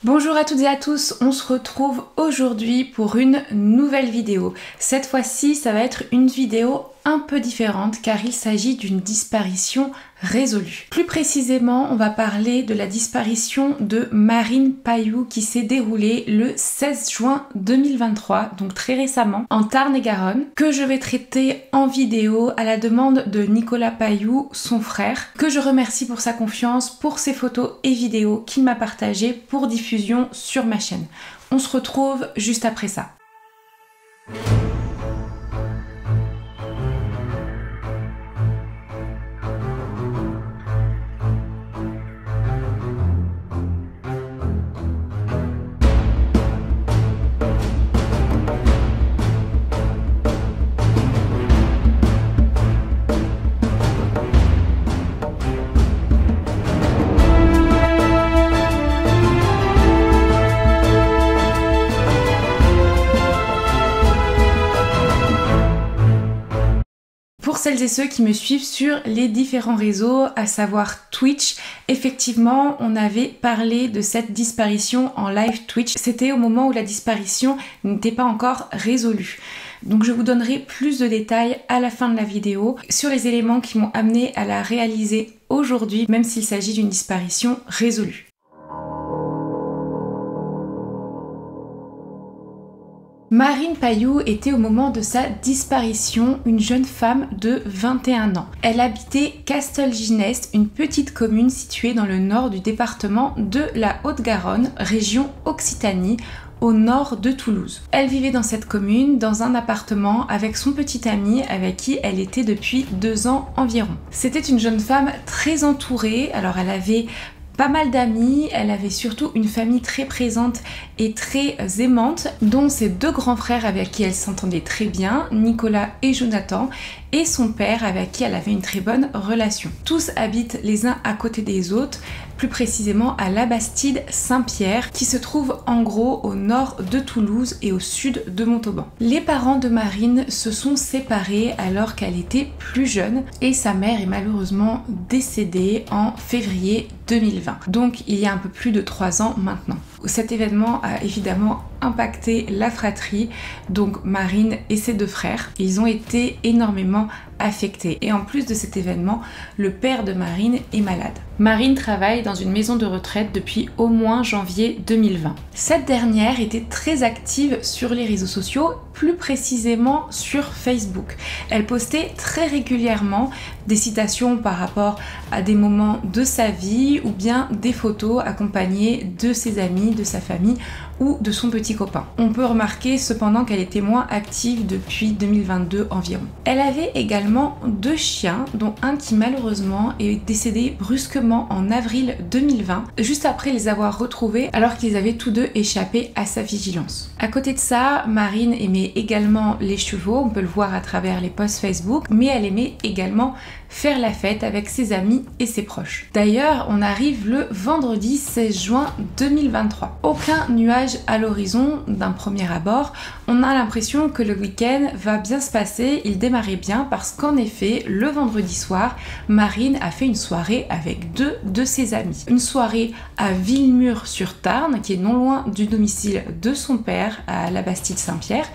Bonjour à toutes et à tous, on se retrouve aujourd'hui pour une nouvelle vidéo. Cette fois-ci, ça va être une vidéo un peu différente car il s'agit d'une disparition résolue. Plus précisément, on va parler de la disparition de Marine Payou qui s'est déroulée le 16 juin 2023, donc très récemment, en Tarn-et-Garonne, que je vais traiter en vidéo à la demande de Nicolas Payou, son frère, que je remercie pour sa confiance, pour ses photos et vidéos qu'il m'a partagées pour diffusion sur ma chaîne. On se retrouve juste après ça. Pour celles et ceux qui me suivent sur les différents réseaux, à savoir Twitch, effectivement, on avait parlé de cette disparition en live Twitch. C'était au moment où la disparition n'était pas encore résolue. Donc je vous donnerai plus de détails à la fin de la vidéo sur les éléments qui m'ont amené à la réaliser aujourd'hui, même s'il s'agit d'une disparition résolue. Marine Payou était au moment de sa disparition une jeune femme de 21 ans. Elle habitait Castelginest, une petite commune située dans le nord du département de la Haute-Garonne, région Occitanie, au nord de Toulouse. Elle vivait dans cette commune, dans un appartement avec son petit ami avec qui elle était depuis 2 ans environ. C'était une jeune femme très entourée, alors elle avait pas mal d'amis, elle avait surtout une famille très présente et très aimante, dont ses 2 grands frères avec qui elle s'entendait très bien, Nicolas et Jonathan, et son père avec qui elle avait une très bonne relation. Tous habitent les uns à côté des autres, plus précisément à la Bastide Saint-Pierre, qui se trouve en gros au nord de Toulouse et au sud de Montauban. Les parents de Marine se sont séparés alors qu'elle était plus jeune et sa mère est malheureusement décédée en février 2020. Donc il y a un peu plus de 3 ans maintenant. Cet événement a évidemment impacté la fratrie, donc Marine et ses 2 frères. Ils ont été énormément affectés. Et en plus de cet événement, le père de Marine est malade. Marine travaille dans une maison de retraite depuis au moins janvier 2020. Cette dernière était très active sur les réseaux sociaux, plus précisément sur Facebook. Elle postait très régulièrement des citations par rapport à des moments de sa vie ou bien des photos accompagnées de ses amis, de sa famille ou de son petit copain. On peut remarquer cependant qu'elle était moins active depuis 2022 environ. Elle avait également 2 chiens, dont un qui malheureusement est décédé brusquement en avril 2020, juste après les avoir retrouvés alors qu'ils avaient tous 2 échappé à sa vigilance. À côté de ça, Marine aimait également les chevaux, on peut le voir à travers les posts Facebook, mais elle aimait également faire la fête avec ses amis et ses proches. D'ailleurs, on arrive le vendredi 16 juin 2023. Aucun nuage à l'horizon d'un premier abord. On a l'impression que le week-end va bien se passer, il démarrait bien parce qu'en effet, le vendredi soir, Marine a fait une soirée avec 2 de ses amis. Une soirée à Villemur-sur-Tarn, qui est non loin du domicile de son père, à la Bastide Saint-Pierre,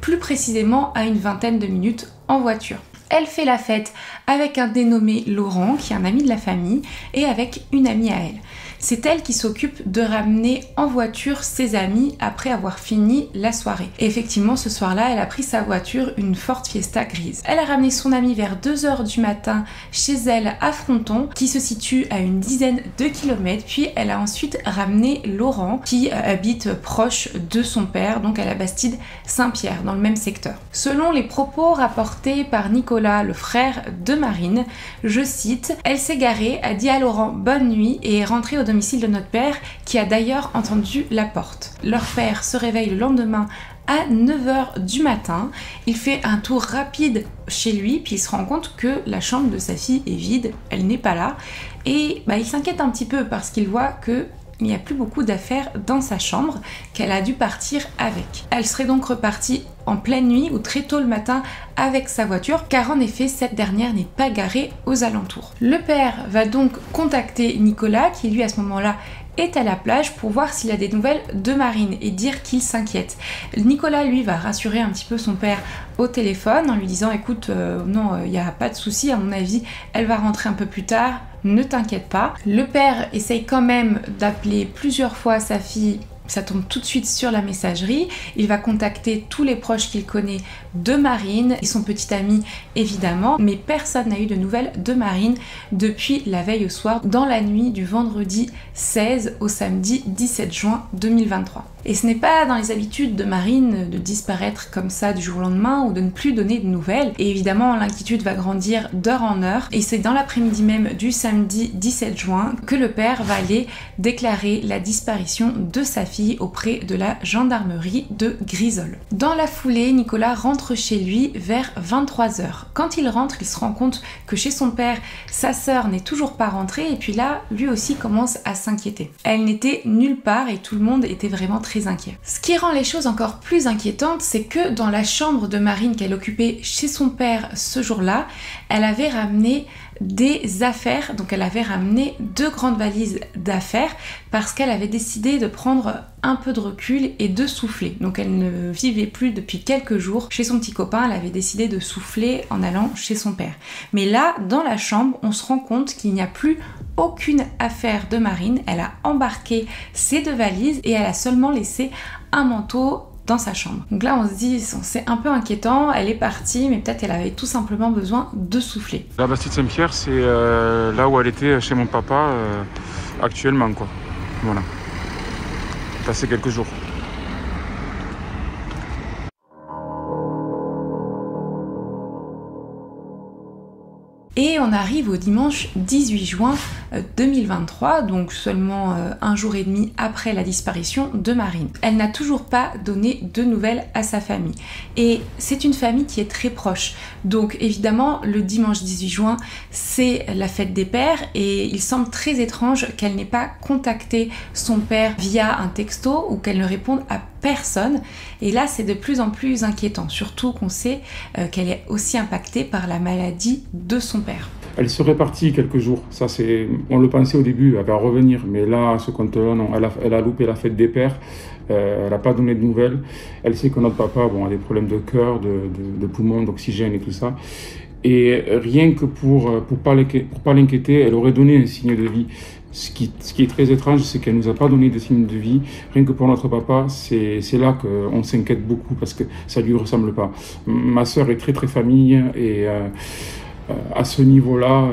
plus précisément à une vingtaine de minutes en voiture. Elle fait la fête avec un dénommé Laurent, qui est un ami de la famille, et avec une amie à elle. C'est elle qui s'occupe de ramener en voiture ses amis après avoir fini la soirée. Et effectivement, ce soir-là, elle a pris sa voiture, une Ford Fiesta grise. Elle a ramené son amie vers 2 h du matin chez elle à Fronton, qui se situe à une dizaine de kilomètres. Puis elle a ensuite ramené Laurent, qui habite proche de son père, donc à la Bastide Saint-Pierre, dans le même secteur. Selon les propos rapportés par Nicolas, le frère de Marine, je cite, « Elle s'est garée, a dit à Laurent bonne nuit et est rentrée au domicile de notre père qui a d'ailleurs entendu la porte. Leur père se réveille le lendemain à 9 h du matin. Il fait un tour rapide chez lui puis il se rend compte que la chambre de sa fille est vide, elle n'est pas là et il s'inquiète un petit peu parce qu'il voit que il n'y a plus beaucoup d'affaires dans sa chambre, qu'elle a dû partir avec. Elle serait donc repartie en pleine nuit ou très tôt le matin avec sa voiture, car en effet cette dernière n'est pas garée aux alentours. Le père va donc contacter Nicolas, qui lui à ce moment-là est à la plage pour voir s'il a des nouvelles de Marine et dire qu'il s'inquiète. Nicolas, lui, va rassurer un petit peu son père au téléphone en lui disant écoute, non, il n'y a pas de souci, à mon avis, elle va rentrer un peu plus tard, ne t'inquiète pas. Le père essaye quand même d'appeler plusieurs fois sa fille. Ça tombe tout de suite sur la messagerie. Il va contacter tous les proches qu'il connaît de Marine et son petit ami évidemment, mais personne n'a eu de nouvelles de Marine depuis la veille au soir, dans la nuit du vendredi 16 au samedi 17 juin 2023. Et ce n'est pas dans les habitudes de Marine de disparaître comme ça du jour au lendemain ou de ne plus donner de nouvelles. Et évidemment, l'inquiétude va grandir d'heure en heure. Et c'est dans l'après-midi même du samedi 17 juin que le père va aller déclarer la disparition de sa fille auprès de la gendarmerie de Grisol. Dans la foulée, Nicolas rentre chez lui vers 23h. Quand il rentre, il se rend compte que chez son père, sa sœur n'est toujours pas rentrée. Et puis là, lui aussi commence à s'inquiéter. Elle n'était nulle part et tout le monde était vraiment très inquiet. Ce qui rend les choses encore plus inquiétantes, c'est que dans la chambre de Marine qu'elle occupait chez son père ce jour-là, elle avait ramené des affaires, donc elle avait ramené 2 grandes valises d'affaires parce qu'elle avait décidé de prendre un peu de recul et de souffler. Donc elle ne vivait plus depuis quelques jours chez son petit copain, elle avait décidé de souffler en allant chez son père. Mais là, dans la chambre, on se rend compte qu'il n'y a plus aucune affaire de Marine, elle a embarqué ses 2 valises et elle a seulement laissé un manteau dans sa chambre. Donc là on se dit c'est un peu inquiétant, elle est partie mais peut-être elle avait tout simplement besoin de souffler. La Bastide Saint-Pierre c'est là où elle était chez mon papa actuellement quoi. Voilà. Passé quelques jours. Et on arrive au dimanche 18 juin 2023, donc seulement un jour et demi après la disparition de Marine. Elle n'a toujours pas donné de nouvelles à sa famille. Et c'est une famille qui est très proche. Donc évidemment, le dimanche 18 juin, c'est la fête des pères et il semble très étrange qu'elle n'ait pas contacté son père via un texto ou qu'elle ne réponde à personne. Et là, c'est de plus en plus inquiétant, surtout qu'on sait qu'elle est aussi impactée par la maladie de son père. Elle serait partie quelques jours, ça on le pensait au début, elle va revenir, mais là, à ce compte-là, non, elle a loupé la fête des pères, elle n'a pas donné de nouvelles, elle sait que notre papa a des problèmes de cœur, de poumons, d'oxygène et tout ça, et rien que pour pas l'inquiéter, elle aurait donné un signe de vie. Ce qui est très étrange, c'est qu'elle nous a pas donné de signe de vie. Rien que pour notre papa, c'est là qu'on s'inquiète beaucoup parce que ça lui ressemble pas. Ma sœur est très très famille et à ce niveau-là,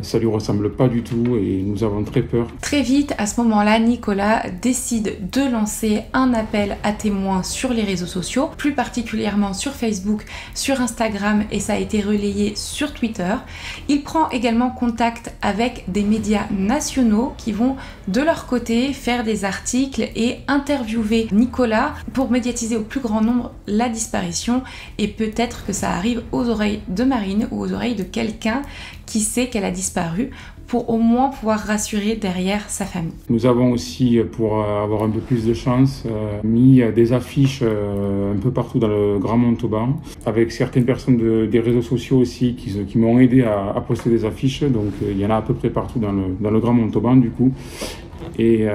ça lui ressemble pas du tout et nous avons très peur. Très vite, à ce moment-là, Nicolas décide de lancer un appel à témoins sur les réseaux sociaux, plus particulièrement sur Facebook, sur Instagram et ça a été relayé sur Twitter. Il prend également contact avec des médias nationaux qui vont de leur côté faire des articles et interviewer Nicolas pour médiatiser au plus grand nombre la disparition et peut-être que ça arrive aux oreilles de Marine ou aux oreilles de quelqu'un qui sait qu'elle a disparu pour au moins pouvoir rassurer derrière sa famille. Nous avons aussi, pour avoir un peu plus de chance, mis des affiches un peu partout dans le Grand Montauban, avec certaines personnes des réseaux sociaux aussi qui m'ont aidé à poster des affiches, donc il y en a à peu près partout dans le Grand Montauban du coup. Et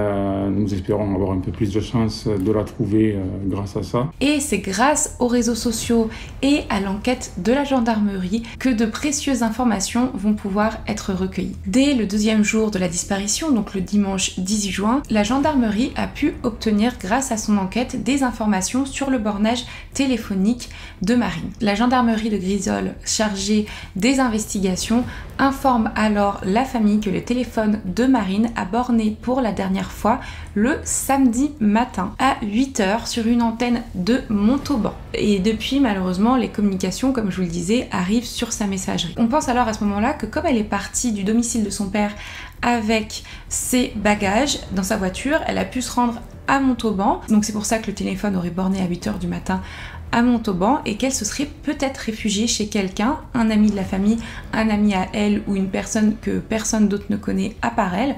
nous espérons avoir un peu plus de chance de la trouver grâce à ça. Et c'est grâce aux réseaux sociaux et à l'enquête de la gendarmerie que de précieuses informations vont pouvoir être recueillies. Dès le 2e jour de la disparition, donc le dimanche 18 juin, la gendarmerie a pu obtenir grâce à son enquête des informations sur le bornage téléphonique de Marine. La gendarmerie de Grisol, chargée des investigations, informe alors la famille que le téléphone de Marine a borné pour la dernière fois le samedi matin à 8h sur une antenne de Montauban. Et depuis, malheureusement, les communications, comme je vous le disais, arrivent sur sa messagerie. On pense alors à ce moment-là que comme elle est partie du domicile de son père avec ses bagages dans sa voiture, elle a pu se rendre à Montauban. Donc c'est pour ça que le téléphone aurait borné à 8h du matin à Montauban et qu'elle se serait peut-être réfugiée chez quelqu'un, un ami de la famille, un ami à elle ou une personne que personne d'autre ne connaît à part elle,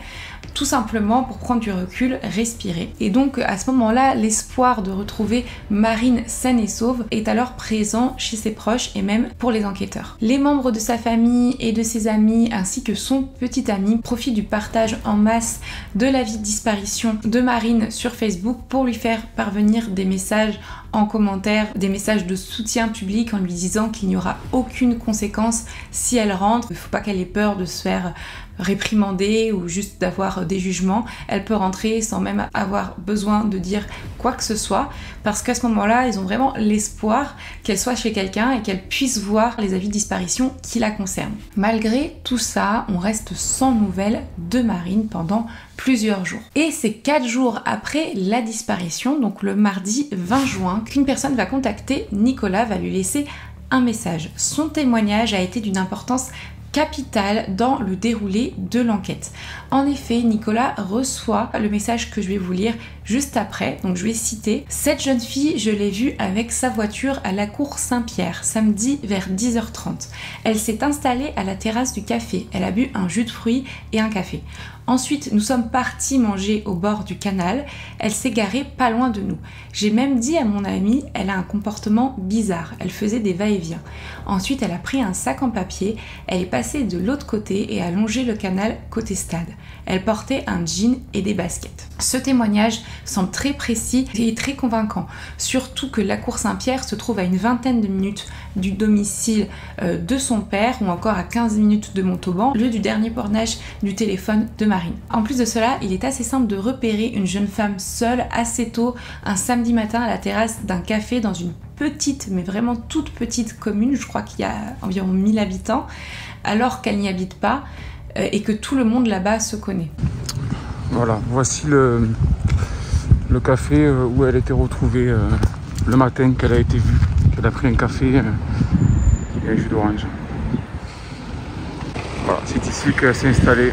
tout simplement pour prendre du recul, respirer. Et donc à ce moment-là, l'espoir de retrouver Marine saine et sauve est alors présent chez ses proches et même pour les enquêteurs. Les membres de sa famille et de ses amis ainsi que son petit ami profitent du partage en masse de l'avis de disparition de Marine sur Facebook pour lui faire parvenir des messages en commentaire, des messages de soutien public en lui disant qu'il n'y aura aucune conséquence si elle rentre. Il ne faut pas qu'elle ait peur de se faire réprimander ou juste d'avoir des jugements. Elle peut rentrer sans même avoir besoin de dire quoi que ce soit parce qu'à ce moment-là, ils ont vraiment l'espoir qu'elle soit chez quelqu'un et qu'elle puisse voir les avis de disparition qui la concernent. Malgré tout ça, on reste sans nouvelles de Marine pendant plusieurs jours. Et c'est 4 jours après la disparition, donc le mardi 20 juin, qu'une personne va contacter Nicolas, va lui laisser un message. Son témoignage a été d'une importance capitale dans le déroulé de l'enquête. En effet, Nicolas reçoit le message que je vais vous lire juste après, donc je vais citer: « Cette jeune fille, je l'ai vue avec sa voiture à la cour Saint-Pierre, samedi vers 10h30. Elle s'est installée à la terrasse du café, elle a bu un jus de fruits et un café. Ensuite, nous sommes partis manger au bord du canal, elle s'est garée pas loin de nous. J'ai même dit à mon amie, elle a un comportement bizarre, elle faisait des va-et-vient. Ensuite, elle a pris un sac en papier, elle est passée de l'autre côté et a longé le canal côté stade. Elle portait un jean et des baskets. » Ce témoignage semble très précis et très convaincant, surtout que la cour Saint-Pierre se trouve à une vingtaine de minutes du domicile de son père ou encore à 15 minutes de Montauban, lieu du dernier bornage du téléphone de Marine. En plus de cela, il est assez simple de repérer une jeune femme seule assez tôt un samedi matin à la terrasse d'un café dans une petite, mais vraiment toute petite commune, je crois qu'il y a environ 1000 habitants, alors qu'elle n'y habite pas et que tout le monde là-bas se connaît. Voilà, voici le café où elle a été retrouvée le matin qu'elle a été vue. Elle a pris un café et un jus d'orange. Voilà, c'est ici qu'elle s'est installée.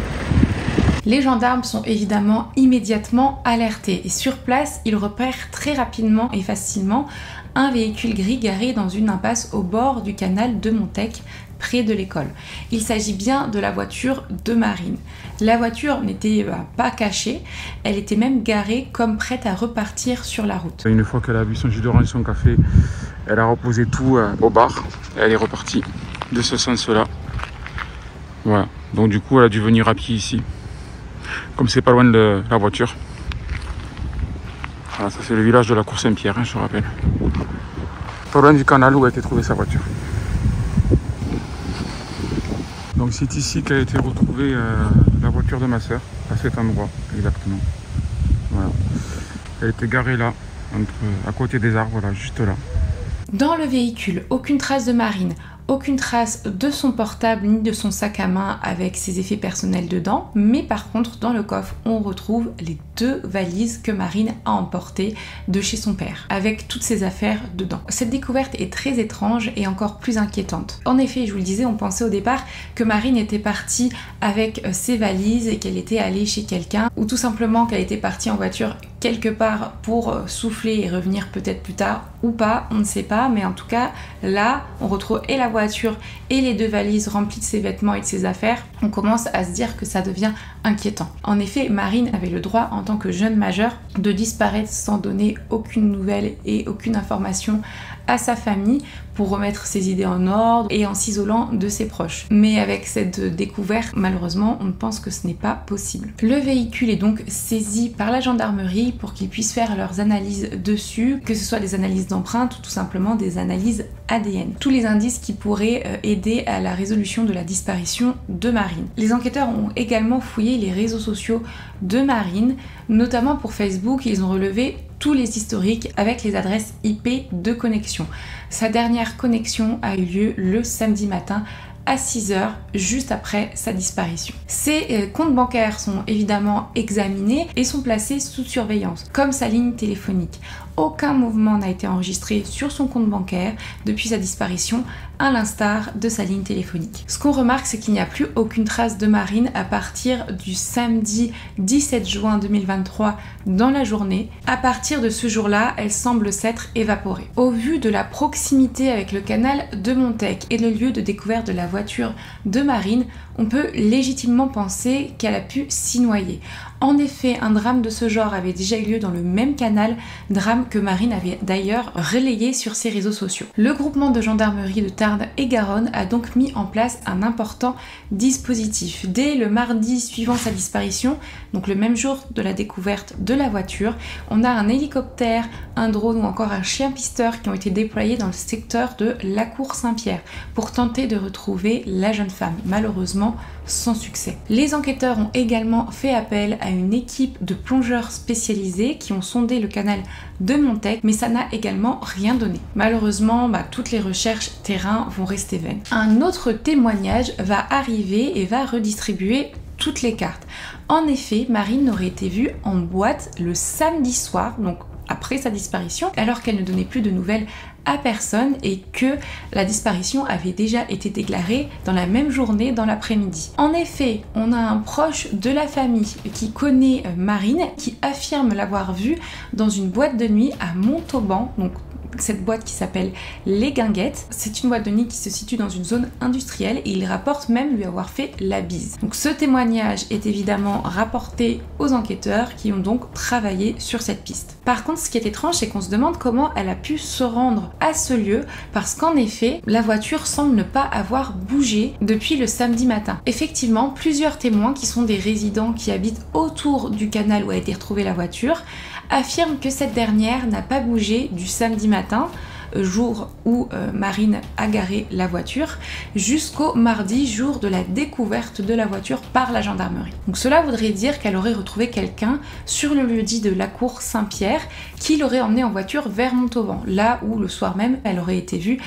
Les gendarmes sont évidemment immédiatement alertés et sur place, ils repèrent très rapidement et facilement un véhicule gris garé dans une impasse au bord du canal de Montec, près de l'école. Il s'agit bien de la voiture de Marine. La voiture n'était pas cachée, elle était même garée comme prête à repartir sur la route. Une fois qu'elle a bu son jus d'orange et son café, elle a reposé tout au bar et elle est repartie de ce sens-là. Voilà, donc du coup elle a dû venir à pied ici, comme c'est pas loin de la voiture. Voilà, ça c'est le village de la cour Saint-Pierre, hein, je rappelle. Pas loin du canal où a été trouvée sa voiture. Donc c'est ici qu'a été retrouvée la voiture de ma soeur, à cet endroit exactement. Voilà. Elle était garée là, à côté des arbres, là, juste là. Dans le véhicule, aucune trace de Marine, aucune trace de son portable ni de son sac à main avec ses effets personnels dedans, mais par contre dans le coffre on retrouve les 2 valises que Marine a emportées de chez son père, avec toutes ses affaires dedans. Cette découverte est très étrange et encore plus inquiétante. En effet, je vous le disais, on pensait au départ que Marine était partie avec ses valises et qu'elle était allée chez quelqu'un, ou tout simplement qu'elle était partie en voiture quelque part pour souffler et revenir peut-être plus tard ou pas, on ne sait pas, mais en tout cas là on retrouve et la voiture et les 2 valises remplies de ses vêtements et de ses affaires. On commence à se dire que ça devient inquiétant. En effet, Marine avait le droit en tant que jeune majeure de disparaître sans donner aucune nouvelle et aucune information à sa famille pour remettre ses idées en ordre et en s'isolant de ses proches. Mais avec cette découverte, malheureusement, on pense que ce n'est pas possible. Le véhicule est donc saisi par la gendarmerie pour qu'ils puissent faire leurs analyses dessus, que ce soit des analyses d'empreintes ou tout simplement des analyses ADN. Tous les indices qui pourraient aider à la résolution de la disparition de Marine. Les enquêteurs ont également fouillé les réseaux sociaux de Marine, notamment pour Facebook. Ils ont relevé tous les historiques avec les adresses IP de connexion. Sa dernière connexion a eu lieu le samedi matin à 6h, juste après sa disparition. Ses comptes bancaires sont évidemment examinés et sont placés sous surveillance, comme sa ligne téléphonique. Aucun mouvement n'a été enregistré sur son compte bancaire depuis sa disparition à l'instar de sa ligne téléphonique. Ce qu'on remarque, c'est qu'il n'y a plus aucune trace de Marine à partir du samedi 17 juin 2023 dans la journée. À partir de ce jour-là, elle semble s'être évaporée. Au vu de la proximité avec le canal de Montec et le lieu de découverte de la voiture de Marine, on peut légitimement penser qu'elle a pu s'y noyer. En effet, un drame de ce genre avait déjà eu lieu dans le même canal, drame que Marine avait d'ailleurs relayé sur ses réseaux sociaux. Le groupement de gendarmerie de Tarn et Garonne a donc mis en place un important dispositif. Dès le mardi suivant sa disparition, donc le même jour de la découverte de la voiture, on a un hélicoptère, un drone ou encore un chien pisteur qui ont été déployés dans le secteur de Lacour Saint-Pierre pour tenter de retrouver la jeune femme. Malheureusement, sans succès. Les enquêteurs ont également fait appel à une équipe de plongeurs spécialisés qui ont sondé le canal de Montec, mais ça n'a également rien donné. Malheureusement, toutes les recherches terrain vont rester vaines. Un autre témoignage va arriver et va redistribuer toutes les cartes. En effet, Marine aurait été vue en boîte le samedi soir, donc après sa disparition, alors qu'elle ne donnait plus de nouvelles à personne et que la disparition avait déjà été déclarée dans la même journée dans l'après-midi. En effet, on a un proche de la famille qui connaît Marine qui affirme l'avoir vue dans une boîte de nuit à Montauban, donc cette boîte qui s'appelle Les Guinguettes. C'est une boîte de nuit qui se situe dans une zone industrielle et il rapporte même lui avoir fait la bise. Donc ce témoignage est évidemment rapporté aux enquêteurs qui ont donc travaillé sur cette piste. Par contre, ce qui est étrange, c'est qu'on se demande comment elle a pu se rendre à ce lieu parce qu'en effet, la voiture semble ne pas avoir bougé depuis le samedi matin. Effectivement, plusieurs témoins qui sont des résidents qui habitent autour du canal où a été retrouvée la voiture affirme que cette dernière n'a pas bougé du samedi matin, jour où Marine a garé la voiture, jusqu'au mardi, jour de la découverte de la voiture par la gendarmerie. Donc cela voudrait dire qu'elle aurait retrouvé quelqu'un sur le lieu dit de Lacour Saint-Pierre qui l'aurait emmenée en voiture vers Montauban, là où le soir même elle aurait été vue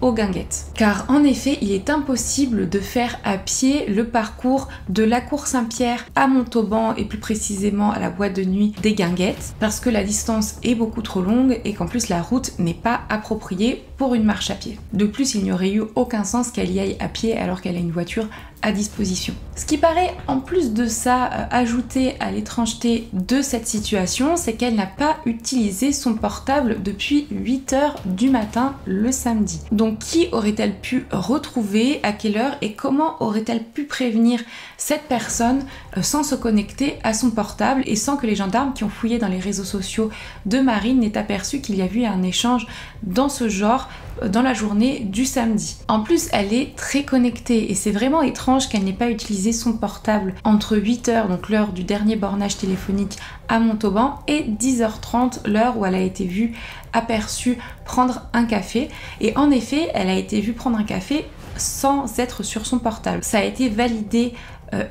aux Guinguettes. Car en effet, il est impossible de faire à pied le parcours de Lacour Saint-Pierre à Montauban et plus précisément à la boîte de nuit des Guinguettes parce que la distance est beaucoup trop longue et qu'en plus la route n'est pas appropriée pour une marche à pied. De plus, il n'y aurait eu aucun sens qu'elle y aille à pied alors qu'elle a une voiture à disposition. Ce qui paraît en plus de ça ajouter à l'étrangeté de cette situation, c'est qu'elle n'a pas utilisé son portable depuis 8h du matin le samedi. Donc qui aurait-elle pu retrouver, à quelle heure et comment aurait-elle pu prévenir cette personne sans se connecter à son portable et sans que les gendarmes qui ont fouillé dans les réseaux sociaux de Marine n'aient aperçu qu'il y avait eu un échange dans ce genre dans la journée du samedi. En plus, elle est très connectée et c'est vraiment étrange qu'elle n'ait pas utilisé son portable entre 8h, donc l'heure du dernier bornage téléphonique à Montauban, et 10h30, l'heure où elle a été vue aperçue prendre un café. Et en effet, elle a été vue prendre un café sans être sur son portable. Ça a été validé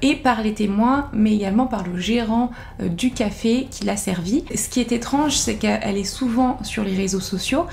et par les témoins, mais également par le gérant du café qui l'a servi. Ce qui est étrange, c'est qu'elle est souvent sur les réseaux sociaux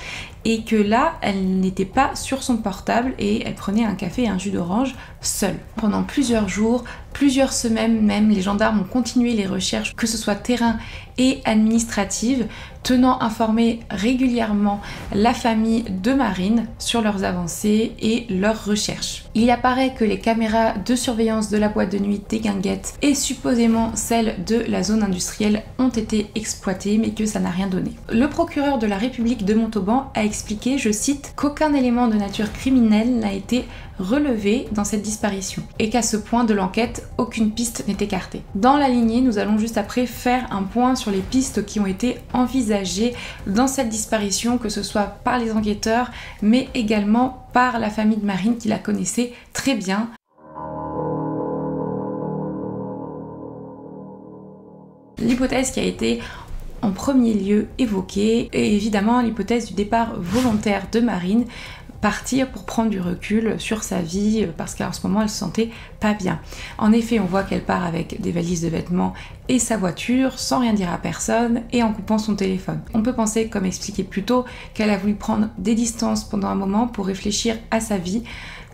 et que là, elle n'était pas sur son portable et elle prenait un café et un jus d'orange seule. Pendant plusieurs jours, plusieurs semaines même, les gendarmes ont continué les recherches, que ce soit terrain et administrative, tenant informé régulièrement la famille de Marine sur leurs avancées et leurs recherches. Il apparaît que les caméras de surveillance de la boîte de nuit des Guinguettes et supposément celles de la zone industrielle ont été exploitées, mais que ça n'a rien donné. Le procureur de la République de Montauban a expliqué, je cite, qu'aucun élément de nature criminelle n'a été relevé dans cette disparition et qu'à ce point de l'enquête, aucune piste n'est écartée. Dans la lignée, nous allons juste après faire un point sur les pistes qui ont été envisagées dans cette disparition, que ce soit par les enquêteurs, mais également par la famille de Marine qui la connaissait très bien. L'hypothèse qui a été en premier lieu évoquée est évidemment l'hypothèse du départ volontaire de Marine, partir pour prendre du recul sur sa vie parce qu'en ce moment elle se sentait pas bien. En effet, on voit qu'elle part avec des valises de vêtements et sa voiture sans rien dire à personne et en coupant son téléphone. On peut penser, comme expliqué plus tôt, qu'elle a voulu prendre des distances pendant un moment pour réfléchir à sa vie,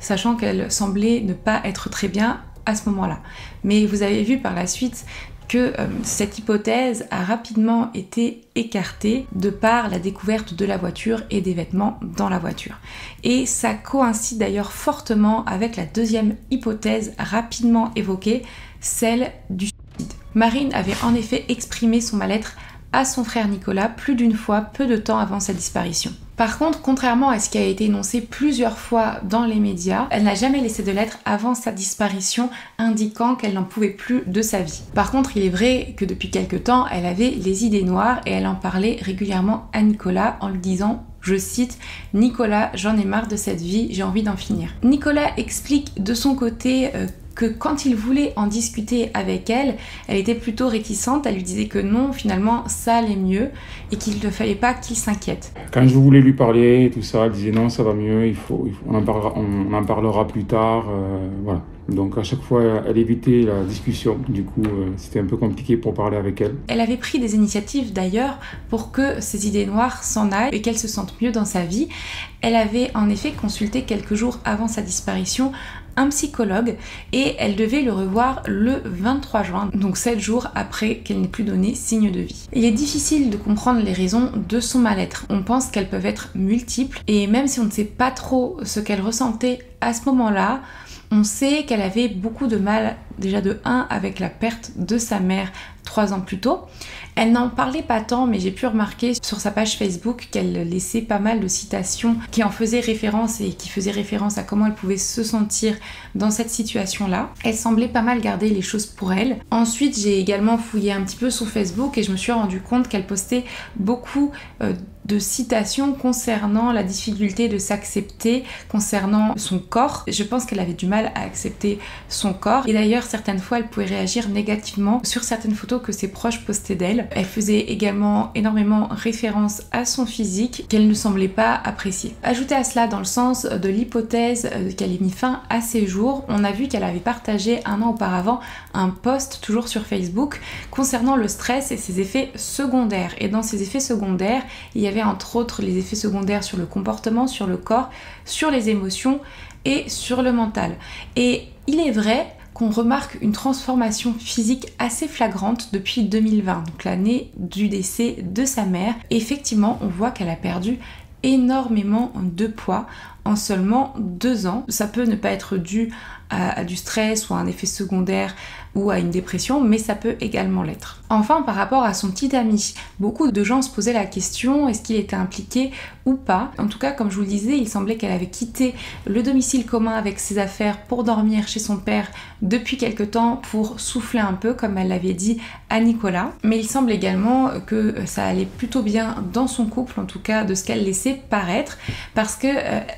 sachant qu'elle semblait ne pas être très bien à ce moment-là. Mais vous avez vu par la suite que cette hypothèse a rapidement été écartée de par la découverte de la voiture et des vêtements dans la voiture. Et ça coïncide d'ailleurs fortement avec la deuxième hypothèse rapidement évoquée, celle du suicide. Marine avait en effet exprimé son mal-être à son frère Nicolas plus d'une fois peu de temps avant sa disparition. Par contre, contrairement à ce qui a été énoncé plusieurs fois dans les médias, elle n'a jamais laissé de lettre avant sa disparition indiquant qu'elle n'en pouvait plus de sa vie. Par contre, il est vrai que depuis quelque temps, elle avait les idées noires et elle en parlait régulièrement à Nicolas en lui disant, je cite, « Nicolas, j'en ai marre de cette vie, j'ai envie d'en finir ». Nicolas explique de son côté que quand il voulait en discuter avec elle, elle était plutôt réticente, elle lui disait que non, finalement ça allait mieux et qu'il ne fallait pas qu'il s'inquiète. Quand je voulais lui parler, tout ça, elle disait non, ça va mieux, on en parlera plus tard, voilà. Donc à chaque fois, elle évitait la discussion, du coup c'était un peu compliqué pour parler avec elle. Elle avait pris des initiatives d'ailleurs pour que ses idées noires s'en aillent et qu'elle se sente mieux dans sa vie. Elle avait en effet consulté quelques jours avant sa disparition un psychologue et elle devait le revoir le 23 juin, donc 7 jours après qu'elle n'ait plus donné signe de vie. Il est difficile de comprendre les raisons de son mal-être. On pense qu'elles peuvent être multiples et même si on ne sait pas trop ce qu'elle ressentait à ce moment-là, on sait qu'elle avait beaucoup de mal, déjà de 1 avec la perte de sa mère 3 ans plus tôt. Elle n'en parlait pas tant, mais j'ai pu remarquer sur sa page Facebook qu'elle laissait pas mal de citations qui en faisaient référence et qui faisaient référence à comment elle pouvait se sentir dans cette situation-là. Elle semblait pas mal garder les choses pour elle. Ensuite, j'ai également fouillé un petit peu son Facebook et je me suis rendu compte qu'elle postait beaucoup de citations concernant la difficulté de s'accepter, concernant son corps. Je pense qu'elle avait du mal à accepter son corps et d'ailleurs certaines fois elle pouvait réagir négativement sur certaines photos que ses proches postaient d'elle. Elle faisait également énormément référence à son physique qu'elle ne semblait pas apprécier. Ajoutez à cela dans le sens de l'hypothèse qu'elle ait mis fin à ses jours, on a vu qu'elle avait partagé 1 an auparavant un post toujours sur Facebook concernant le stress et ses effets secondaires. Et dans ces effets secondaires, il y avait entre autres les effets secondaires sur le comportement, sur le corps, sur les émotions et sur le mental. Et il est vrai qu'on remarque une transformation physique assez flagrante depuis 2020, donc l'année du décès de sa mère. Et effectivement, on voit qu'elle a perdu énormément de poids en seulement 2 ans. Ça peut ne pas être dû à du stress ou à un effet secondaire ou à une dépression, mais ça peut également l'être. Enfin, par rapport à son petit ami, beaucoup de gens se posaient la question, est-ce qu'il était impliqué ou pas? En tout cas, comme je vous le disais, il semblait qu'elle avait quitté le domicile commun avec ses affaires pour dormir chez son père depuis quelque temps pour souffler un peu, comme elle l'avait dit à Nicolas. Mais il semble également que ça allait plutôt bien dans son couple, en tout cas de ce qu'elle laissait paraître, parce que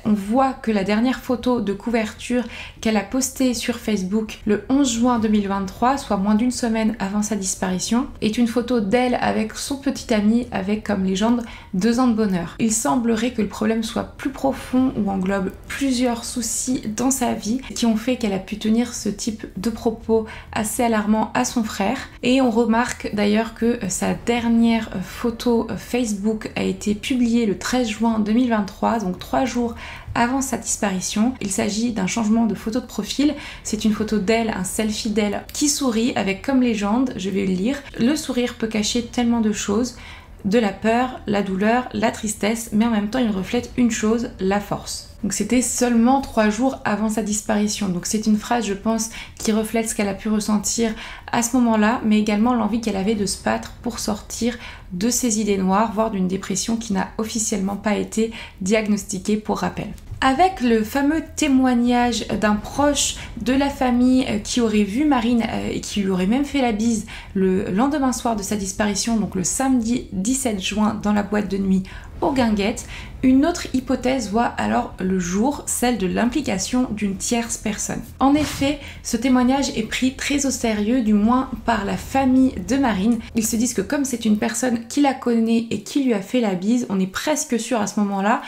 on voit que la dernière photo de couverture qu'elle a postée sur Facebook le 11 juin 2023, soit moins d'1 semaine avant sa disparition, est une photo d'elle avec son petit ami avec comme légende 2 ans de bonheur. Il semblerait que le problème soit plus profond ou englobe plusieurs soucis dans sa vie qui ont fait qu'elle a pu tenir ce type de propos assez alarmants à son frère. Et on remarque d'ailleurs que sa dernière photo Facebook a été publiée le 13 juin 2023, donc 3 jours avant sa disparition. Il s'agit d'un changement de photo de profil. C'est une photo d'elle, un selfie d'elle qui sourit avec comme légende, je vais le lire, le sourire peut cacher tellement de choses, de la peur, la douleur, la tristesse, mais en même temps il reflète une chose, la force. Donc c'était seulement 3 jours avant sa disparition. Donc c'est une phrase, je pense, qui reflète ce qu'elle a pu ressentir à ce moment-là, mais également l'envie qu'elle avait de se battre pour sortir de ses idées noires, voire d'une dépression qui n'a officiellement pas été diagnostiquée pour rappel. Avec le fameux témoignage d'un proche de la famille qui aurait vu Marine et qui lui aurait même fait la bise le lendemain soir de sa disparition, donc le samedi 17 juin dans la boîte de nuit aux Guinguettes, une autre hypothèse voit alors le jour, celle de l'implication d'une tierce personne. En effet, ce témoignage est pris très au sérieux, du moins par la famille de Marine. Ils se disent que comme c'est une personne qui la connaît et qui lui a fait la bise, on est presque sûr à ce moment-là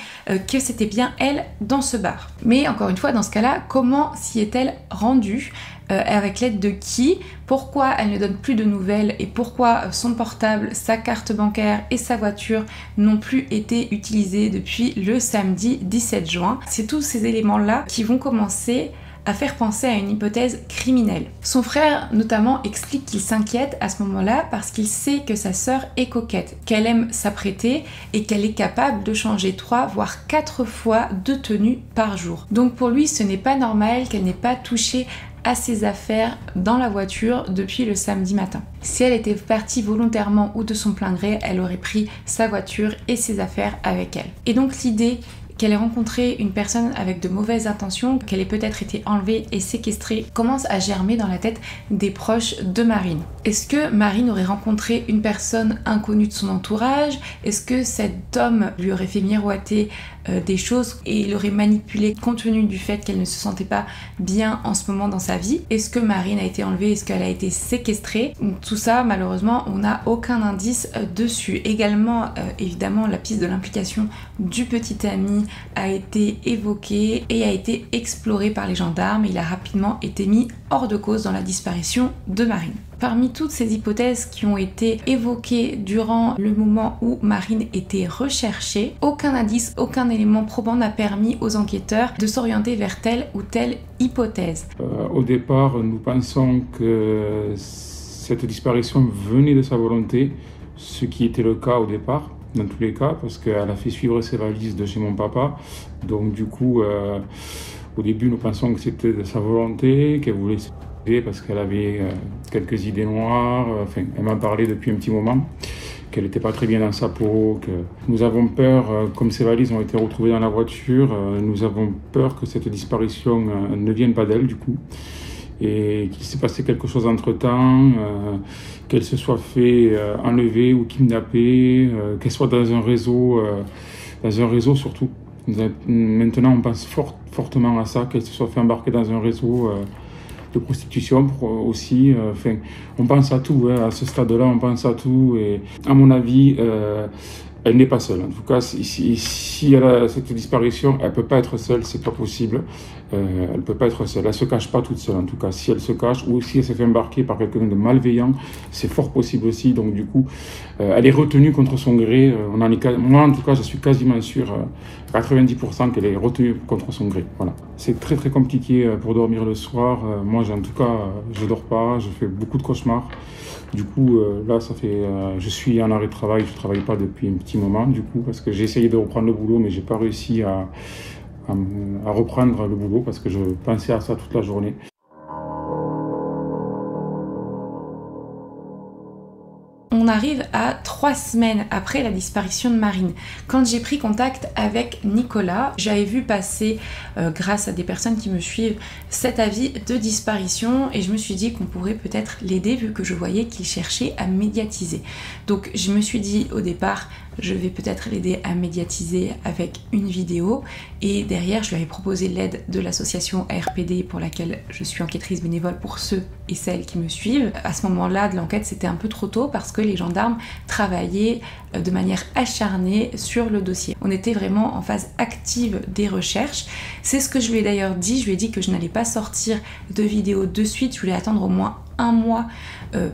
que c'était bien elle dans ce bar. Mais encore une fois, dans ce cas-là, comment s'y est-elle rendue ? Avec l'aide de qui? Pourquoi elle ne donne plus de nouvelles et pourquoi son portable, sa carte bancaire et sa voiture n'ont plus été utilisés depuis le samedi 17 juin. C'est tous ces éléments-là qui vont commencer à faire penser à une hypothèse criminelle. Son frère notamment explique qu'il s'inquiète à ce moment-là parce qu'il sait que sa sœur est coquette, qu'elle aime s'apprêter et qu'elle est capable de changer 3 voire 4 fois de tenue par jour. Donc pour lui, ce n'est pas normal qu'elle n'ait pas touché à ses affaires dans la voiture depuis le samedi matin. Si elle était partie volontairement ou de son plein gré, elle aurait pris sa voiture et ses affaires avec elle. Et donc l'idée qu'elle ait rencontré une personne avec de mauvaises intentions, qu'elle ait peut-être été enlevée et séquestrée, commence à germer dans la tête des proches de Marine. Est-ce que Marine aurait rencontré une personne inconnue de son entourage? Est-ce que cet homme lui aurait fait miroiter des choses et il aurait manipulé compte tenu du fait qu'elle ne se sentait pas bien en ce moment dans sa vie? Est-ce que Marine a été enlevée? Est-ce qu'elle a été séquestrée? Tout ça, malheureusement, on n'a aucun indice dessus. Également, évidemment, la piste de l'implication du petit ami a été évoquée et a été explorée par les gendarmes. Il a rapidement été mis hors de cause dans la disparition de Marine. Parmi toutes ces hypothèses qui ont été évoquées durant le moment où Marine était recherchée, aucun indice, aucun élément probant n'a permis aux enquêteurs de s'orienter vers telle ou telle hypothèse. Au départ, nous pensons que cette disparition venait de sa volonté, ce qui était le cas au départ, dans tous les cas, parce qu'elle a fait suivre ses valises de chez mon papa. Donc du coup, au début, nous pensons que c'était de sa volonté, qu'elle voulait parce qu'elle avait quelques idées noires, enfin, elle m'a parlé depuis un petit moment, qu'elle n'était pas très bien dans sa peau, que nous avons peur, comme ces valises ont été retrouvées dans la voiture, nous avons peur que cette disparition ne vienne pas d'elle du coup, et qu'il s'est passé quelque chose entre-temps, qu'elle se soit fait enlever ou kidnapper, qu'elle soit dans un réseau surtout. Maintenant, on pense fortement à ça, qu'elle se soit fait embarquer dans un réseau de prostitution aussi. On pense à tout, à ce stade-là, on pense à tout. Et à mon avis, elle n'est pas seule. En tout cas, si elle a cette disparition, elle ne peut pas être seule, c'est pas possible. Elle ne peut pas être seule. Elle ne se cache pas toute seule, en tout cas. Si elle se cache ou si elle s'est fait embarquer par quelqu'un de malveillant, c'est fort possible aussi. Donc, du coup, elle est retenue contre son gré. Moi, en tout cas, je suis quasiment sûr, 90% qu'elle est retenue contre son gré. Voilà. C'est très, très compliqué pour dormir le soir. Moi, en tout cas, je ne dors pas. Je fais beaucoup de cauchemars. Du coup, là, je suis en arrêt de travail. Je ne travaille pas depuis un petit moment, du coup, parce que j'ai essayé de reprendre le boulot, mais je n'ai pas réussi à reprendre le boulot parce que je pensais à ça toute la journée. On arrive à 3 semaines après la disparition de Marine. Quand j'ai pris contact avec Nicolas, j'avais vu passer, grâce à des personnes qui me suivent, cet avis de disparition et je me suis dit qu'on pourrait peut-être l'aider vu que je voyais qu'il cherchait à médiatiser. Donc je me suis dit au départ, je vais peut-être l'aider à médiatiser avec une vidéo et derrière je lui avais proposé l'aide de l'association RPD pour laquelle je suis enquêtrice bénévole pour ceux et celles qui me suivent. À ce moment-là de l'enquête, c'était un peu trop tôt parce que les gendarmes travaillaient de manière acharnée sur le dossier. On était vraiment en phase active des recherches. C'est ce que je lui ai d'ailleurs dit. Je lui ai dit que je n'allais pas sortir de vidéo de suite. Je voulais attendre au moins un mois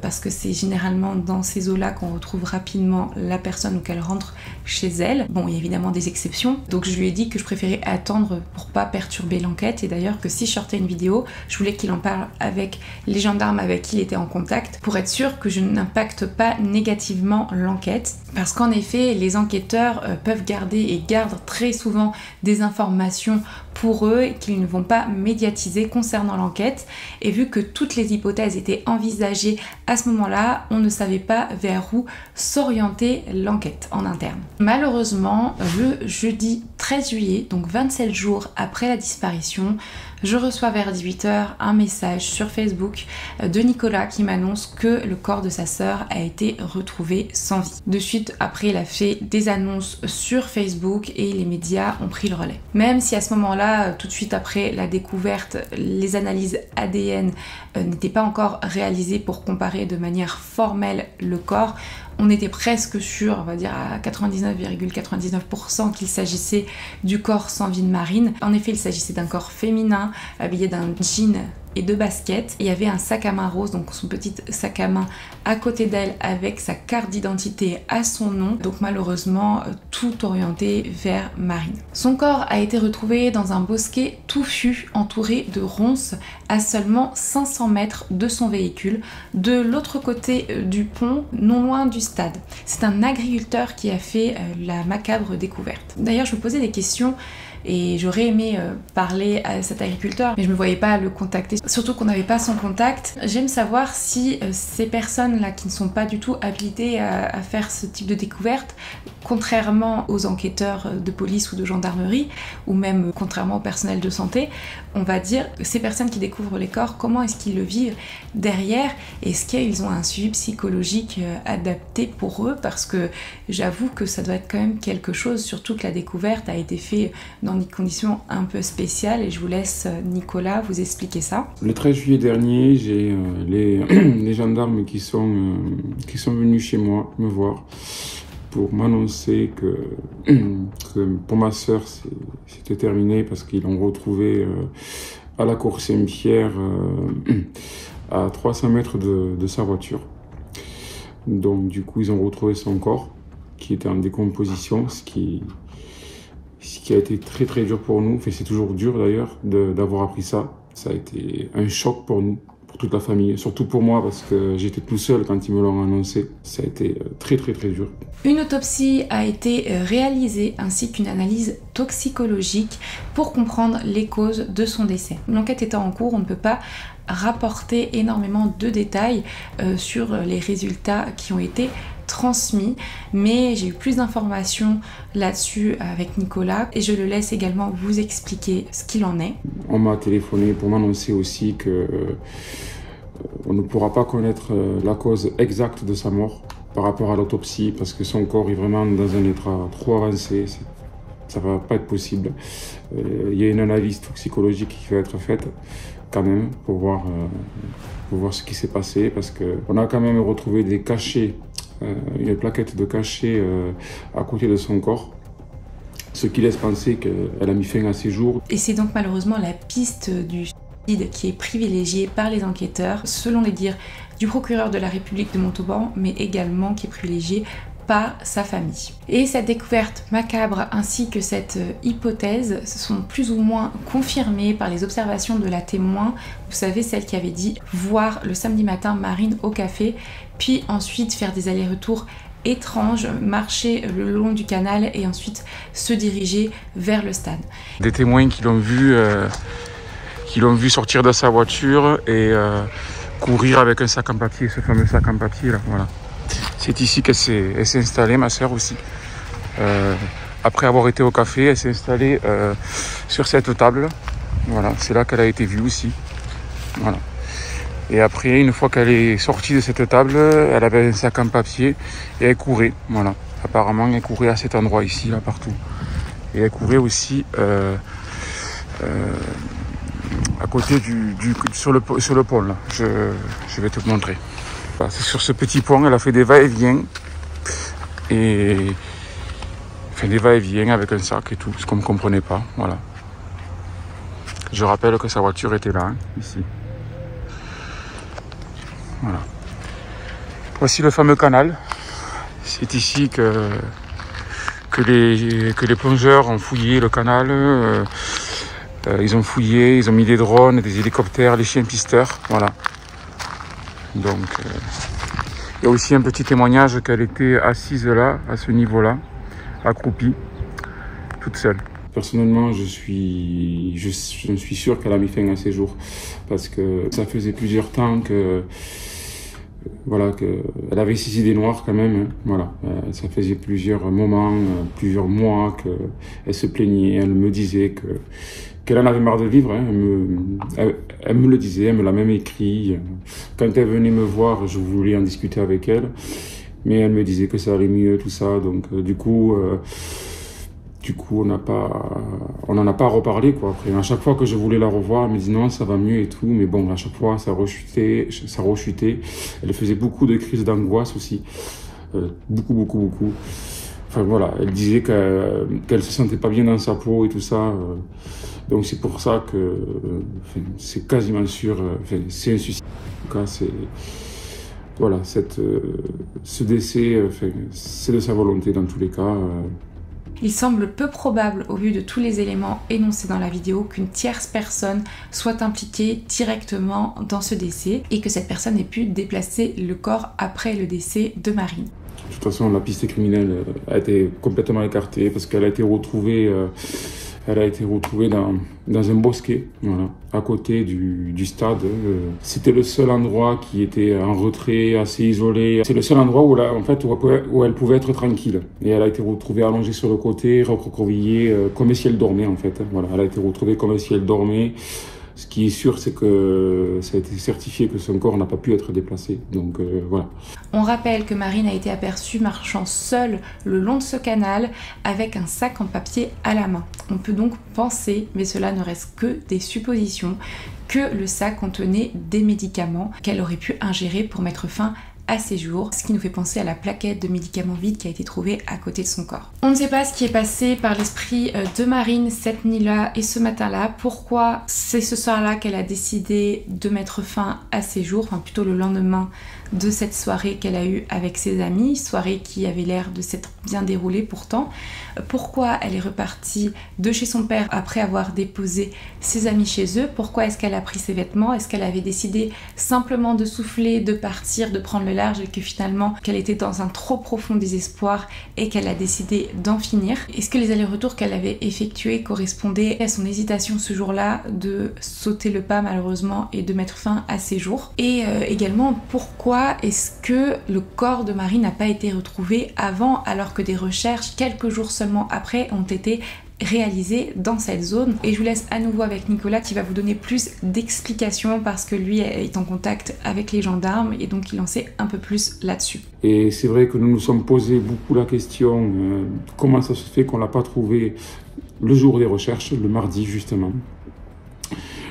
parce que c'est généralement dans ces eaux-là qu'on retrouve rapidement la personne ou qu'elle rentre chez elle. Bon, il y a évidemment des exceptions. Donc je lui ai dit que je préférais attendre pour pas perturber l'enquête et d'ailleurs que si je sortais une vidéo, je voulais qu'il en parle avec les gendarmes avec qui il était en contact pour être sûr que je n'impacte pas négativement l'enquête. Parce qu'en effet, les enquêteurs peuvent garder et gardent très souvent des informations pour eux et qu'ils ne vont pas médiatiser concernant l'enquête. Et vu que toutes les hypothèses étaient envisagées à ce moment-là, on ne savait pas vers où s'orienter l'enquête en interne. Malheureusement, le jeudi 13 juillet, donc 27 jours après la disparition, je reçois vers 18h un message sur Facebook de Nicolas qui m'annonce que le corps de sa sœur a été retrouvé sans vie. De suite, après, il a fait des annonces sur Facebook et les médias ont pris le relais. Même si à ce moment-là, tout de suite après la découverte, les analyses ADN n'étaient pas encore réalisées pour comparer de manière formelle le corps, on était presque sûr, on va dire à 99,99% qu'il s'agissait du corps sans vie de Marine. En effet, il s'agissait d'un corps féminin habillé d'un jean et de baskets. Il y avait un sac à main rose, donc son petit sac à main à côté d'elle avec sa carte d'identité à son nom. Donc malheureusement, tout orienté vers Marine. Son corps a été retrouvé dans un bosquet touffu entouré de ronces à seulement 500 mètres de son véhicule, de l'autre côté du pont, non loin du stade. C'est un agriculteur qui a fait la macabre découverte. D'ailleurs, je me posais des questions et j'aurais aimé parler à cet agriculteur, mais je ne me voyais pas le contacter, surtout qu'on n'avait pas son contact. J'aime savoir si ces personnes-là qui ne sont pas du tout habilitées à faire ce type de découverte, contrairement aux enquêteurs de police ou de gendarmerie, ou même contrairement au personnel de santé, on va dire, ces personnes qui découvrent les corps, comment est-ce qu'ils le vivent derrière? Est-ce qu'ils ont un suivi psychologique adapté pour eux? Parce que j'avoue que ça doit être quand même quelque chose, surtout que la découverte a été faite dans des conditions un peu spéciales, et je vous laisse Nicolas vous expliquer ça. Le 13 juillet dernier, j'ai les gendarmes qui sont venus chez moi me voir pour m'annoncer que pour ma sœur c'était terminé parce qu'ils l'ont retrouvée à la cour Saint-Pierre à 300 mètres de sa voiture. Donc du coup ils ont retrouvé son corps qui était en décomposition, ce qui a été très très dur pour nous. Enfin, c'est toujours dur d'ailleurs d'avoir appris ça. Ça a été un choc pour nous, pour toute la famille, surtout pour moi parce que j'étais tout seul quand ils me l'ont annoncé. Ça a été très très très dur. Une autopsie a été réalisée ainsi qu'une analyse toxicologique pour comprendre les causes de son décès. L'enquête étant en cours, on ne peut pas rapporter énormément de détails sur les résultats qui ont été transmis, mais j'ai eu plus d'informations là-dessus avec Nicolas et je le laisse également vous expliquer ce qu'il en est. On m'a téléphoné pour m'annoncer aussi que on ne pourra pas connaître la cause exacte de sa mort par rapport à l'autopsie parce que son corps est vraiment dans un état trop avancé. Ça va pas être possible. Il y a une analyse toxicologique qui va être faite quand même pour voir ce qui s'est passé parce qu'on a quand même retrouvé des cachets, une plaquette de cachets à côté de son corps, ce qui laisse penser qu'elle a mis fin à ses jours. Et c'est donc malheureusement la piste du suicide qui est privilégiée par les enquêteurs, selon les dires du procureur de la République de Montauban, mais également qui est privilégiée par sa famille. Et cette découverte macabre ainsi que cette hypothèse sont plus ou moins confirmées par les observations de la témoin, vous savez, celle qui avait dit voir le samedi matin Marine au café, puis ensuite faire des allers-retours étranges, marcher le long du canal et ensuite se diriger vers le stade. Des témoins qui l'ont vu sortir de sa voiture et courir avec un sac en papier, ce fameux sac en papier là, voilà. C'est ici qu'elle s'est installée, ma sœur aussi. Après avoir été au café, elle s'est installée sur cette table. Voilà, c'est là qu'elle a été vue aussi. Voilà. Et après, une fois qu'elle est sortie de cette table, elle avait un sac en papier et elle courait. Voilà. Apparemment, elle courait à cet endroit ici, là, partout. Et elle courait aussi à côté sur le pont là. Je vais te montrer. Voilà, c'est sur ce petit pont, elle a fait des va-et-vient des va-et-vient avec un sac et tout, ce qu'on ne comprenait pas. Voilà. Je rappelle que sa voiture était là, hein, ici. Voilà. Voici le fameux canal. C'est ici que les plongeurs ont fouillé le canal. Ils ont fouillé, ils ont mis des drones, des hélicoptères, les chiens pisteurs. Voilà. Donc, il y a aussi un petit témoignage qu'elle était assise là, à ce niveau-là, accroupie, toute seule. Personnellement, je suis sûr qu'elle a mis fin à ses jours parce que ça faisait plusieurs temps qu'elle avait ses idées noires quand même. Hein, voilà, ça faisait plusieurs moments, plusieurs mois qu'elle se plaignait. Elle me disait qu'elle en avait marre de vivre. Hein, elle me le disait, elle me l'a même écrit. Quand elle venait me voir, je voulais en discuter avec elle, mais elle me disait que ça allait mieux, tout ça. Donc du coup, on n'en a pas reparlé quoi. Après, à chaque fois que je voulais la revoir, elle me dit non, ça va mieux et tout. Mais bon, à chaque fois, ça rechutait. Elle faisait beaucoup de crises d'angoisse aussi, beaucoup. Enfin voilà, elle disait qu'elle se sentait pas bien dans sa peau et tout ça. Donc c'est pour ça que c'est quasiment sûr, c'est un suicide. En tout cas, voilà, ce décès, c'est de sa volonté dans tous les cas. Il semble peu probable, au vu de tous les éléments énoncés dans la vidéo, qu'une tierce personne soit impliquée directement dans ce décès et que cette personne ait pu déplacer le corps après le décès de Marine. De toute façon, la piste criminelle a été complètement écartée parce qu'elle a été retrouvée, dans un bosquet, voilà, à côté du stade. C'était le seul endroit qui était en retrait, assez isolé. C'est le seul endroit où elle pouvait être tranquille. Et elle a été retrouvée allongée sur le côté, recroquevillée, comme si elle dormait en fait. Voilà, elle a été retrouvée comme si elle dormait. Ce qui est sûr, c'est que ça a été certifié que son corps n'a pas pu être déplacé. Donc voilà. On rappelle que Marine a été aperçue marchant seule le long de ce canal avec un sac en papier à la main. On peut donc penser, mais cela ne reste que des suppositions, que le sac contenait des médicaments qu'elle aurait pu ingérer pour mettre fin à ses jours, ce qui nous fait penser à la plaquette de médicaments vides qui a été trouvée à côté de son corps. On ne sait pas ce qui est passé par l'esprit de Marine cette nuit-là et ce matin-là, pourquoi c'est ce soir-là qu'elle a décidé de mettre fin à ses jours, enfin plutôt le lendemain de cette soirée qu'elle a eue avec ses amis, soirée qui avait l'air de s'être bien déroulée pourtant. Pourquoi elle est repartie de chez son père après avoir déposé ses amis chez eux? Pourquoi est-ce qu'elle a pris ses vêtements? Est-ce qu'elle avait décidé simplement de souffler, de partir, de prendre le large et que finalement qu'elle était dans un trop profond désespoir et qu'elle a décidé d'en finir? Est-ce que les allers-retours qu'elle avait effectués correspondaient à son hésitation ce jour-là de sauter le pas malheureusement et de mettre fin à ses jours? Et également pourquoi est-ce que le corps de Marine n'a pas été retrouvé avant alors que des recherches quelques jours seulement après ont été réalisées dans cette zone? Et je vous laisse à nouveau avec Nicolas qui va vous donner plus d'explications parce que lui est en contact avec les gendarmes et donc il en sait un peu plus là-dessus. Et c'est vrai que nous nous sommes posé beaucoup la question comment ça se fait qu'on l'a pas trouvé le jour des recherches, le mardi justement.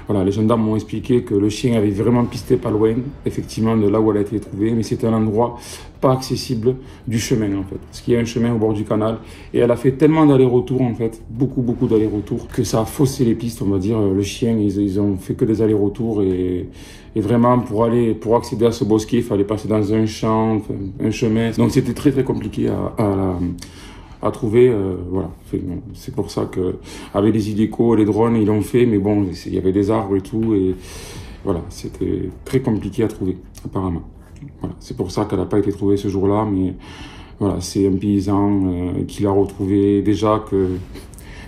Voilà, les gendarmes m'ont expliqué que le chien avait vraiment pisté pas loin, effectivement, de là où elle a été trouvée, mais c'était un endroit pas accessible du chemin, en fait. Parce qu'il y a un chemin au bord du canal, et elle a fait tellement d'allers-retours, en fait, beaucoup d'allers-retours, que ça a faussé les pistes, on va dire. Le chien, ils ont fait que des allers-retours, et vraiment, pour accéder à ce bosquet, il fallait passer dans un champ, un chemin. Donc c'était très compliqué à trouver, voilà. C'est pour ça que, avec les Iveco, les drones, ils l'ont fait, mais bon, il y avait des arbres et tout, et voilà, c'était très compliqué à trouver, apparemment. Voilà. C'est pour ça qu'elle n'a pas été trouvée ce jour-là, mais voilà, c'est un paysan qui l'a retrouvée. Déjà que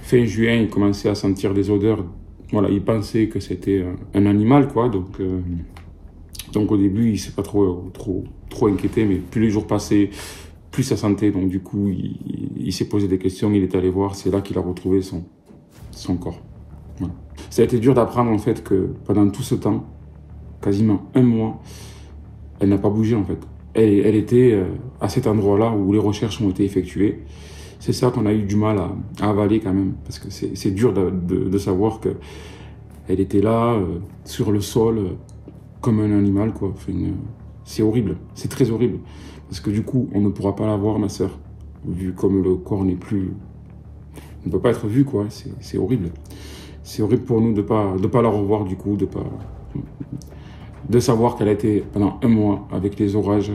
fin juin, il commençait à sentir des odeurs. Voilà, il pensait que c'était un animal, quoi, donc au début, il s'est pas trop inquiété, mais plus les jours passaient, plus ça sentait, donc du coup, il s'est posé des questions, il est allé voir, c'est là qu'il a retrouvé son corps. Voilà. Ça a été dur d'apprendre en fait que pendant tout ce temps, quasiment un mois, elle n'a pas bougé en fait. Elle était à cet endroit-là où les recherches ont été effectuées. C'est ça qu'on a eu du mal à avaler quand même, parce que c'est dur de savoir que elle était là, sur le sol, comme un animal, quoi. Enfin, c'est horrible, c'est très horrible. Parce que du coup, on ne pourra pas la voir, ma sœur, vu comme le corps n'est plus... On ne peut pas être vu, quoi. C'est horrible. C'est horrible pour nous de pas la revoir, du coup, de savoir qu'elle a été pendant un mois, avec les orages,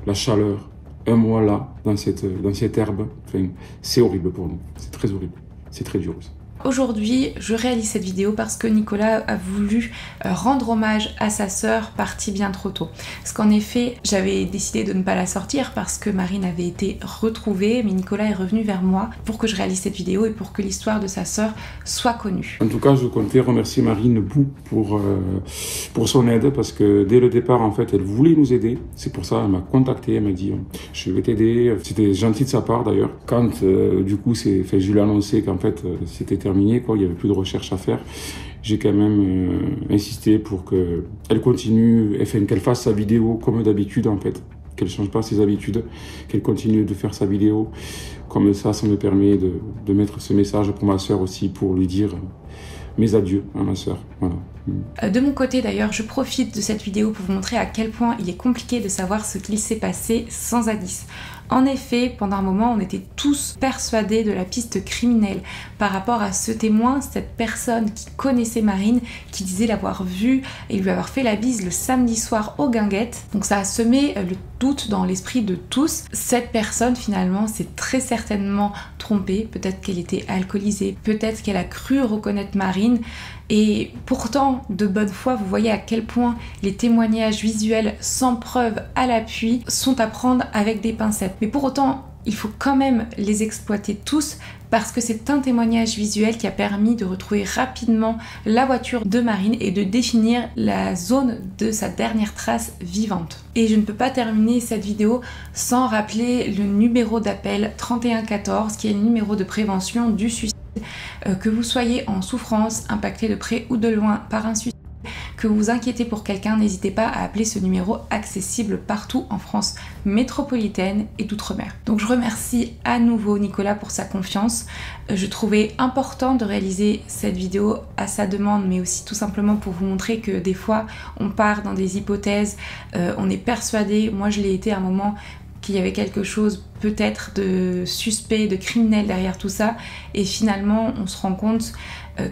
la chaleur, un mois là, dans cette herbe. Enfin, c'est horrible pour nous. C'est très horrible. C'est très dur aussi. Aujourd'hui, je réalise cette vidéo parce que Nicolas a voulu rendre hommage à sa sœur partie bien trop tôt. Parce qu'en effet, j'avais décidé de ne pas la sortir parce que Marine avait été retrouvée, mais Nicolas est revenu vers moi pour que je réalise cette vidéo et pour que l'histoire de sa sœur soit connue. En tout cas, je comptais remercier Marine Bou pour son aide parce que dès le départ, en fait, elle voulait nous aider. C'est pour ça, elle m'a contacté, elle m'a dit « je vais t'aider ». C'était gentil de sa part d'ailleurs. Quand du coup, je lui ai annoncé qu'en fait, c'était terminé, quoi, il n'y avait plus de recherche à faire. J'ai quand même insisté pour qu'elle continue, enfin, qu'elle fasse sa vidéo comme d'habitude en fait, qu'elle ne change pas ses habitudes, qu'elle continue de faire sa vidéo. Comme ça me permet de mettre ce message pour ma sœur aussi, pour lui dire mes adieux à ma sœur. Voilà. De mon côté d'ailleurs, je profite de cette vidéo pour vous montrer à quel point il est compliqué de savoir ce qu'il s'est passé sans indice. En effet, pendant un moment, on était tous persuadés de la piste criminelle par rapport à ce témoin, cette personne qui connaissait Marine, qui disait l'avoir vue et lui avoir fait la bise le samedi soir aux Guinguettes. Donc ça a semé le doute dans l'esprit de tous. Cette personne finalement s'est très certainement trompée, peut-être qu'elle était alcoolisée, peut-être qu'elle a cru reconnaître Marine. Et pourtant, de bonne foi, vous voyez à quel point les témoignages visuels sans preuve à l'appui sont à prendre avec des pincettes. Mais pour autant, il faut quand même les exploiter tous parce que c'est un témoignage visuel qui a permis de retrouver rapidement la voiture de Marine et de définir la zone de sa dernière trace vivante. Et je ne peux pas terminer cette vidéo sans rappeler le numéro d'appel 3114 qui est le numéro de prévention du suicide. Que vous soyez en souffrance, impacté de près ou de loin par un suicide, que vous vous inquiétez pour quelqu'un, n'hésitez pas à appeler ce numéro accessible partout en France métropolitaine et d'outre-mer. Donc je remercie à nouveau Nicolas pour sa confiance. Je trouvais important de réaliser cette vidéo à sa demande, mais aussi tout simplement pour vous montrer que des fois on part dans des hypothèses, on est persuadé, moi je l'ai été à un moment, qu'il y avait quelque chose peut-être de suspect, de criminel derrière tout ça, et finalement on se rend compte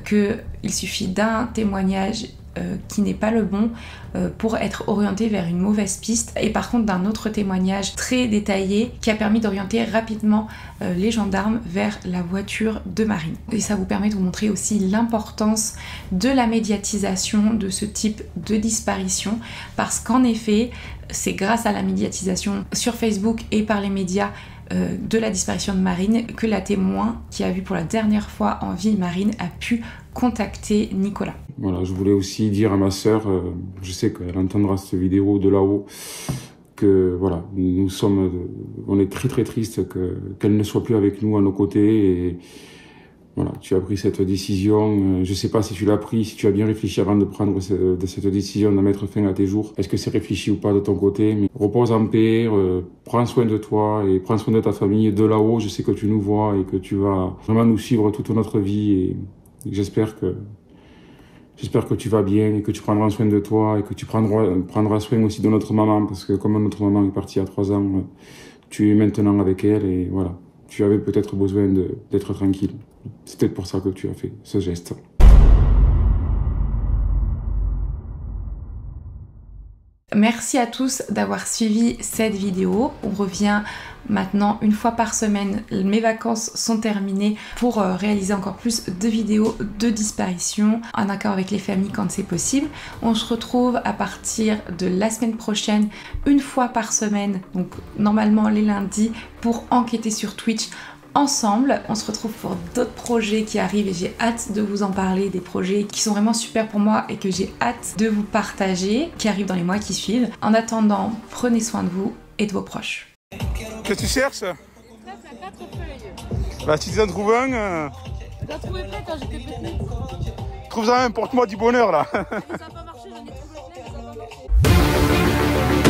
qu'il suffit d'un témoignage qui n'est pas le bon pour être orienté vers une mauvaise piste, et par contre d'un autre témoignage très détaillé qui a permis d'orienter rapidement les gendarmes vers la voiture de Marine. Et ça vous permet de vous montrer aussi l'importance de la médiatisation de ce type de disparition, parce qu'en effet c'est grâce à la médiatisation sur Facebook et par les médias de la disparition de Marine que la témoin qui a vu pour la dernière fois en vie Marine a pu contacter Nicolas. Voilà, je voulais aussi dire à ma sœur, je sais qu'elle entendra cette vidéo de là-haut, que voilà, on est très très triste qu'elle ne soit plus avec nous à nos côtés. Et voilà, tu as pris cette décision. Je sais pas si tu l'as pris, si tu as bien réfléchi avant de prendre cette décision de mettre fin à tes jours. Est-ce que c'est réfléchi ou pas de ton côté? Mais repose en paix, prends soin de toi et prends soin de ta famille. De là-haut, je sais que tu nous vois et que tu vas vraiment nous suivre toute notre vie. Et j'espère que tu vas bien et que tu prendras soin de toi et que tu prendras soin aussi de notre maman, parce que comme notre maman est partie à 3 ans, tu es maintenant avec elle et voilà. Tu avais peut-être besoin d'être tranquille. C'est peut-être pour ça que tu as fait ce geste. Merci à tous d'avoir suivi cette vidéo. On revient maintenant une fois par semaine. Mes vacances sont terminées pour réaliser encore plus de vidéos de disparition en accord avec les familles quand c'est possible. On se retrouve à partir de la semaine prochaine, une fois par semaine, donc normalement les lundis, pour enquêter sur Twitch ensemble. On se retrouve pour d'autres projets qui arrivent et j'ai hâte de vous en parler, des projets qui sont vraiment super pour moi et que j'ai hâte de vous partager, qui arrivent dans les mois qui suivent. En attendant, prenez soin de vous et de vos proches. Qu'est-ce que tu cherches? Ça, c'est 4 feuilles. Bah, si tu en trouves un... J'en trouvais plein quand j'étais petite. Trouve-en un, porte-moi du bonheur là. Ça n'a pas marché, j'en ai trouvé plein, mais ça n'a pas marché.